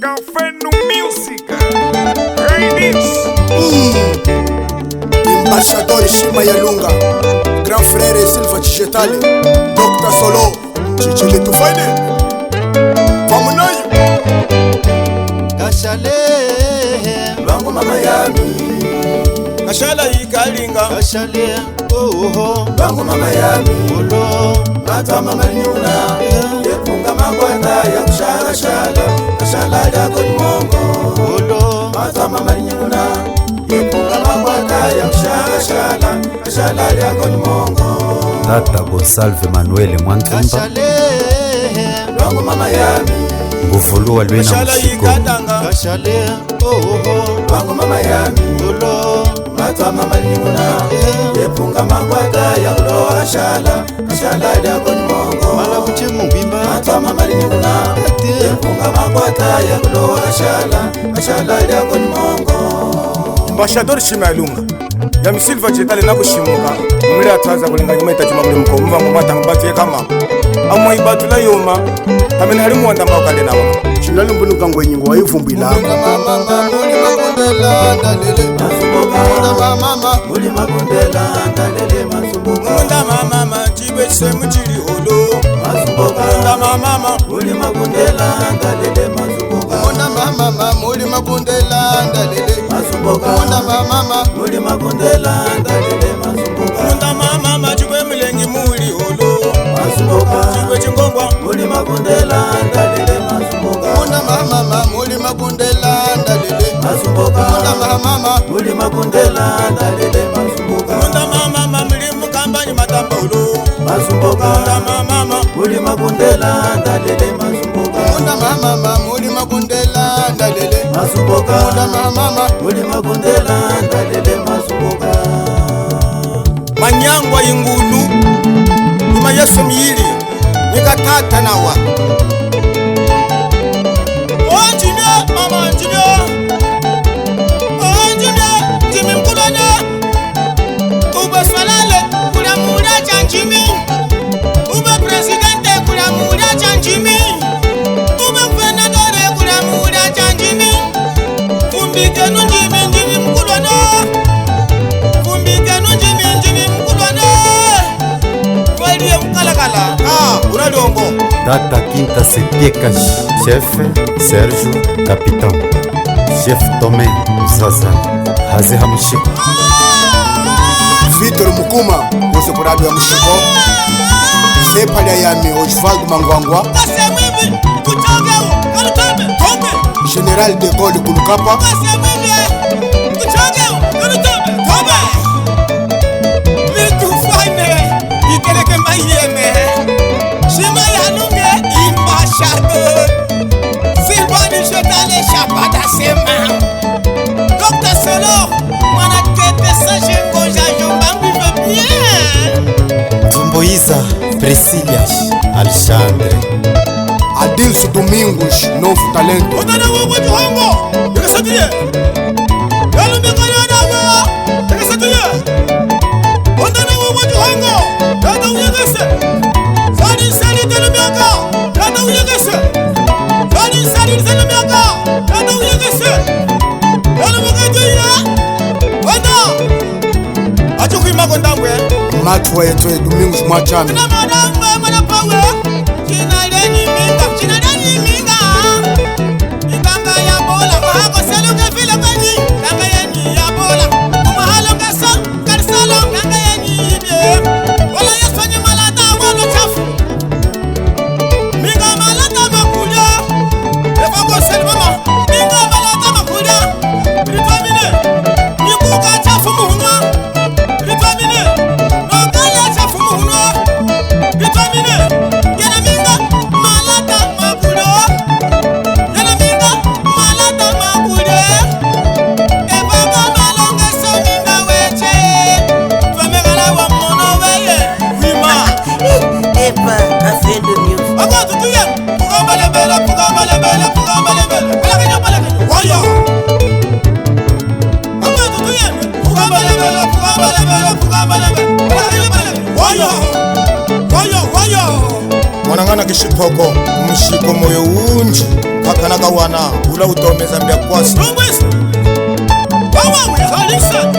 Café no Music. Ladies. Embaixador Shima Yalunga, Grand Frère Silva Chigetale, Dr. Solo, Chichele Tufaide. Vamos nayo. Kashale Bango mama yami. Kashala ikalinga Kashale oh Bango mama yami. Olo Mata mama nyuna. Yepunga mangwanda ya kushala. Kashala yako ni mongo. Olo Mata mama nyuna. Yepunga mangwanda ya kushala yako ni mongo. Tata Bosalve Manuel Mwantumba Kashale Bango mama yami. Nguvuluwa lwena Kashala mshiko ikatanga Kashale oh Bango mama yami. Olo Mata mama nyuna. Yepunga mangwanda ya kushala yako ni mongo. Mala kuche mubimba Mata mama nyuna. Yepunga mangwanda ya kushala yako ni mongo. Embaixador Shima Yalunga. Yami Silva Chigetale na kushimuka. Mule ataza kulinga nyuma itajima mule mko. Mva mwata mbati ye kama. Amwa ibatu la yoma. Hamena halimu wanda maukale na wama. Chinali mbunu kangwe nyingo wa ivumbi la mama muli makundela ndalele Masumbuka mama Muli makundela ndalele masumbuka Munda mama chibe semu chiri olo Masumbuka Munda mama Muli makundela ndalele masumbuka Munda mama muli makundela ndalele Masumbuka Munda mama Muli makundela ndalele masumbuka Munda mama chibe milengi muli olo Masumbuka Chibe chingongwa Muli makundela ndalele masumbuka Munda mama muli makundela ndalele Masumbuka Munda mama Muli makundela ndalele masumbuka Munda mama muli mukambani matambolo Masumbuka Munda mama Muli makundela ndalele masumbuka Munda mama muli makundela ndalele Masumbuka Munda mama Muli makundela ndalele masumbuka Manyangwa ingulu Ima Yesu miyili Nikatata nawa Njime mama njime Njime mkulone Ube falale kula muda cha njimi Ube presidente kula muda cha njimi Ube guvernadore kula muda cha njimi Fumbike nu njimi mkulone Fumbike nu njimi mkulone Valie mkalakala unaliongo Tata Quinta Sepieka Chef Sergio Capitão Chef Tomé Mzaza Haze Hamushiko Vitor Mukuma Wose kuradu ya mshiko Zepa lya yami Osvaldo Mangwangwa Kasemwivi kuchogeu kalutobe tobe General de Gaulle Kulukapa Kasemwivi kuchogeu kalutobe tobe Litu fane ikeleke mayeme Shima Yalunga Embaixador Silva Chigetale Chapada Sema Dr. Solo Mwana kete saje ngoja jombangu bien Tumboiza Priscilias Alexandre Adilson Domingos Novo Talento Utana wewe tuhongo Yakasatuye Yalumbe kanyana wewe Yakasatuye Utana wewe tuhongo Yata uyegese Sali telemiaka Yata uyegese Sali telemiaka Yata uyegese Yalumbe kanyana Wanda Achukima kondangwe Matwa Etwe Domingos Mwachami Na madangwe manapawe China leni minga Ikanga ya bola Mahako selu kefile kwenye Kanga yenyi ya bola Kumahalo kasa Karisalo Kanga yenyi ibye Wala yasonye malata walo chafu Minga malata makuja Efako selu mama Minga malata makuja Ritwamine Nikuka chafu muhunwa Ritwamine Nokala chafu muhunwa Ritwamine Yana minga malata makuja Yana minga malata makuja Efako malonga so minga weche Twamegala wa mono weye Wima Eva, Café de Music. Aba tutuye Pugambalebele Bala kenyo Waya Aba tutuye Pugambalebele Bala kenyo Waya Mwanangana kishipoko Mshiko moyo unji Kaka kana kawana ula utomeza mbya kwasi Rungwisa. Wawawe, Kalisa.